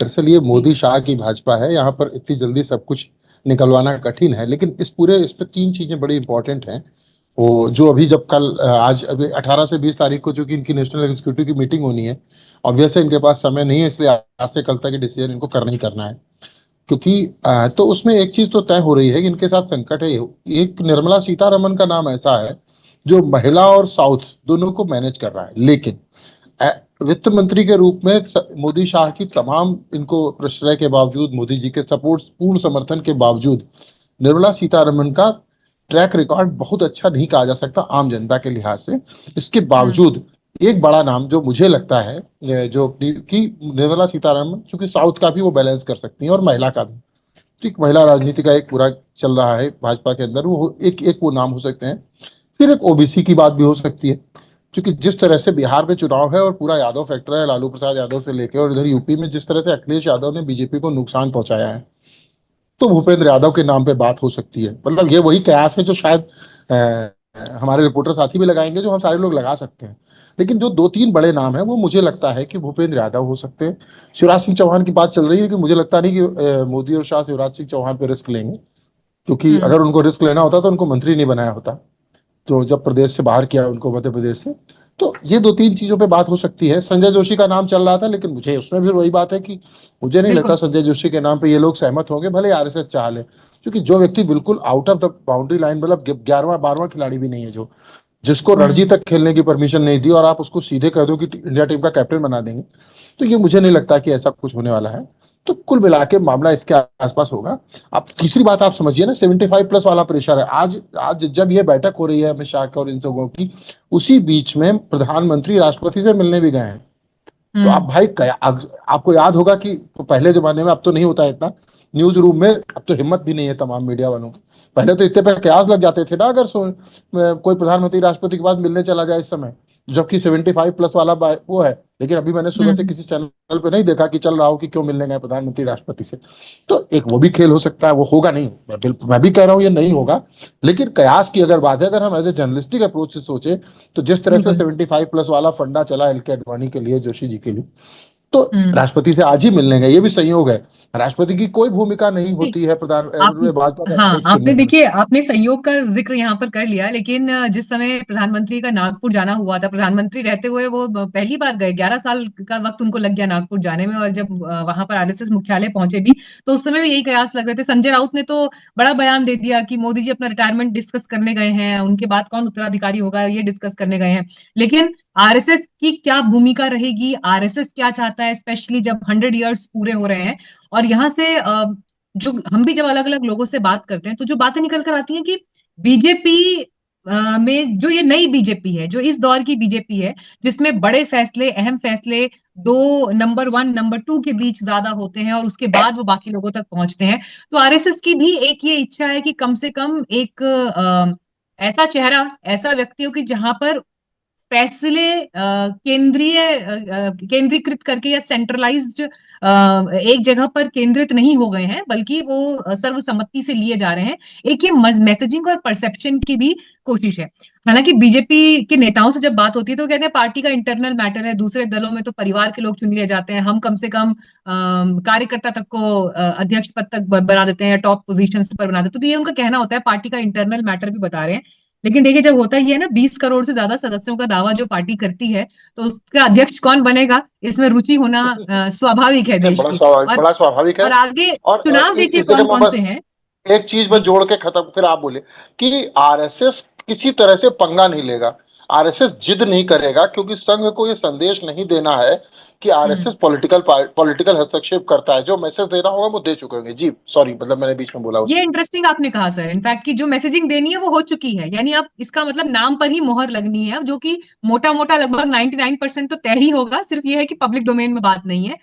दरअसल ये जी। मोदी शाह की भाजपा है, यहाँ पर इतनी जल्दी सब कुछ निकलवाना कठिन है। लेकिन इस पे तीन चीजें बड़ी इंपॉर्टेंट हैं। वो जो अभी जब कल आज अभी 18 से 20 तारीख को चूंकि इनकी नेशनल एग्जीक्यूटिव की मीटिंग होनी है, ऑब्वियस है इनके पास समय नहीं है, इसलिए आज से कल तक ये डिसीजन इनको करना ही करना है। क्योंकि तो उसमें एक चीज तो तय हो रही है कि इनके साथ संकट है। एक निर्मला सीतारमन का नाम ऐसा है जो महिला और साउथ दोनों को मैनेज कर रहा है, लेकिन अ, वित्त मंत्री के रूप में मोदी शाह की तमाम इनको प्रश्रय के बावजूद, मोदी जी के सपोर्ट पूर्ण समर्थन के बावजूद निर्मला सीतारमन का ट्रैक रिकॉर्ड बहुत अच्छा नहीं कहा जा सकता आम जनता के लिहाज से। इसके हम्म। बावजूद एक बड़ा नाम जो मुझे लगता है जो कि निर्मला सीतारमन चूंकि साउथ का भी वो बैलेंस कर सकती हैं और महिला का भी, तो एक महिला राजनीति का एक पूरा चल रहा है भाजपा के अंदर, वो एक एक वो नाम हो सकते हैं। फिर एक ओबीसी की बात भी हो सकती है, क्योंकि जिस तरह से बिहार में चुनाव है और पूरा यादव फैक्टर है, लालू प्रसाद यादव से लेकर, और इधर यूपी में जिस तरह से अखिलेश यादव ने बीजेपी को नुकसान पहुंचाया है, तो भूपेंद्र यादव के नाम पे बात हो सकती है। मतलब ये वही कयास है जो शायद हमारे रिपोर्टर साथी भी लगाएंगे, जो हम सारे लोग लगा सकते हैं। लेकिन जो दो तीन बड़े नाम है वो मुझे लगता है कि भूपेंद्र यादव हो सकते हैं। शिवराज सिंह चौहान की बात चल रही है, कि मुझे लगता नहीं कि मोदी और शाह शिवराज सिंह चौहान पे रिस्क लेंगे, क्योंकि हम्म। अगर उनको रिस्क लेना होता तो उनको मंत्री नहीं बनाया होता। तो जब प्रदेश से बाहर किया उनको, मध्य प्रदेश से, तो ये दो तीन चीजों पे बात हो सकती है। संजय जोशी का नाम चल रहा था, लेकिन मुझे उसमें भी वही बात है कि मुझे नहीं लगता बिल्कुल। संजय जोशी के नाम पे ये लोग सहमत होंगे, भले आरएसएस चाह ले। क्योंकि जो व्यक्ति बिल्कुल out of the boundary line, मतलब 11वां 12वां खिलाड़ी भी नहीं है, जो जिसको रणजी हम्म। तक खेलने की परमिशन नहीं दी, और आप उसको सीधे कह दो कि इंडिया टीम का कैप्टन बना देंगे, तो ये मुझे नहीं लगता कि ऐसा कुछ होने वाला है। तो कुल मिला के मामला इसके आसपास होगा। अब तीसरी बात आप समझिए ना, 75+ वाला प्रेशर है। आज आज जब ये बैठक हो रही है अमित शाह की और इन सबों की, उसी बीच में प्रधानमंत्री राष्ट्रपति से मिलने भी गए हैं। तो आप हम्म। भाई आपको याद होगा कि पहले जमाने में, अब तो नहीं होता है इतना, न्यूज रूम में अब तो हिम्मत भी नहीं है तमाम मीडिया वालों की। पहले तो इतने पे कयास लग जाते थे ना, अगर कोई प्रधानमंत्री राष्ट्रपति के पास मिलने चला जाए इस समय, जबकि 75+ वाला वो है। लेकिन अभी मैंने सुबह से हम्म। किसी चैनल पे नहीं देखा कि चल रहा हो कि क्यों मिलने गए प्रधानमंत्री राष्ट्रपति से। तो एक वो भी खेल हो सकता है, वो होगा नहीं, मैं भी कह रहा हूँ ये नहीं होगा। लेकिन कयास की अगर बात है, अगर हम एज ए जर्नलिस्टिक अप्रोच से सोचे, तो जिस तरह से बिल्कुल। 75+ वाला फंडा चला एल के अडवाणी के लिए, जोशी जी के लिए, तो हम्म। राष्ट्रपति से आज ही मिलने गए, ये भी संयोग है। राष्ट्रपति की कोई भूमिका नहीं नहीं, होती है आप भाजपा का हाँ, अध्यक्ष आपने चुनने में। देखिए, आपने संयोग का जिक्र यहाँ पर कर लिया, लेकिन जिस समय प्रधानमंत्री का नागपुर जाना हुआ था, प्रधानमंत्री रहते हुए वो पहली बार गए, 11 साल का वक्त उनको लग गया नागपुर जाने में, और जब वहां पर आरएसएस मुख्यालय पहुंचे भी, तो उस समय भी यही कयास लग रहे थे। संजय राउत ने तो बड़ा बयान दे दिया कि मोदी जी अपना रिटायरमेंट डिस्कस करने गए हैं, उनके बाद कौन उत्तराधिकारी होगा ये डिस्कस करने गए हैं। लेकिन आरएसएस की क्या भूमिका रहेगी, आरएसएस क्या चाहता है, स्पेशली जब 100 ईयर्स पूरे हो रहे हैं, और यहाँ से जो हम भी जब अलग अलग लोगों से बात करते हैं, तो जो बातें निकल कर आती हैं कि बीजेपी में जो ये नई बीजेपी है, जो इस दौर की बीजेपी है, जिसमें बड़े फैसले, अहम फैसले दो, नंबर 1 नंबर 2 के बीच ज्यादा होते हैं, और उसके बाद वो बाकी लोगों तक पहुंचते हैं। तो आरएसएस की भी एक ये इच्छा है कि कम से कम एक ऐसा चेहरा, ऐसा व्यक्ति हो कि जहां पर फैसले केंद्रीकृत करके या सेंट्रलाइज्ड एक जगह पर केंद्रित नहीं हो गए हैं, बल्कि वो सर्वसम्मति से लिए जा रहे हैं। एक ये मैसेजिंग और परसेप्शन की भी कोशिश है। हालांकि बीजेपी के नेताओं से जब बात होती है तो कहते हैं पार्टी का इंटरनल मैटर है, दूसरे दलों में तो परिवार के लोग चुन लिए जाते हैं, हम कम से कम कार्यकर्ता तक को अध्यक्ष पद तक बना देते हैं या टॉप पोजीशन पर बना देते हैं। तो ये उनका कहना होता है, पार्टी का इंटरनल मैटर भी बता रहे हैं। लेकिन देखिए, जब होता ही है ना, 20 करोड़ से ज्यादा सदस्यों का दावा जो पार्टी करती है, तो उसका अध्यक्ष कौन बनेगा, इसमें रुचि होना स्वाभाविक है देश की। और बड़ा स्वाभाविक है। और आगे और चुनाव देखिए इस जगह कौन पर कौन से बस हैं। एक चीज बस जी। जोड़ के खत्म, फिर आप बोले कि आरएसएस किसी तरह से पंगा नहीं लेगा, आरएसएस जिद नहीं करेगा, क्योंकि संघ को ये संदेश नहीं देना है कि हम्म। आरएसएस पॉलिटिकल हस्तक्षेप करता है। जो मैसेज देना होगा वो दे चुके होंगे। जी सॉरी, मतलब मैंने बीच में बोला ये उसमें। इंटरेस्टिंग आपने कहा सर, इनफैक्ट कि जो मैसेजिंग देनी है वो हो चुकी है, यानी अब इसका मतलब नाम पर ही मोहर लगनी है, अब जो कि मोटा मोटा लगभग 99% तो तय ही होगा, सिर्फ ये है कि पब्लिक डोमेन में बात नहीं है।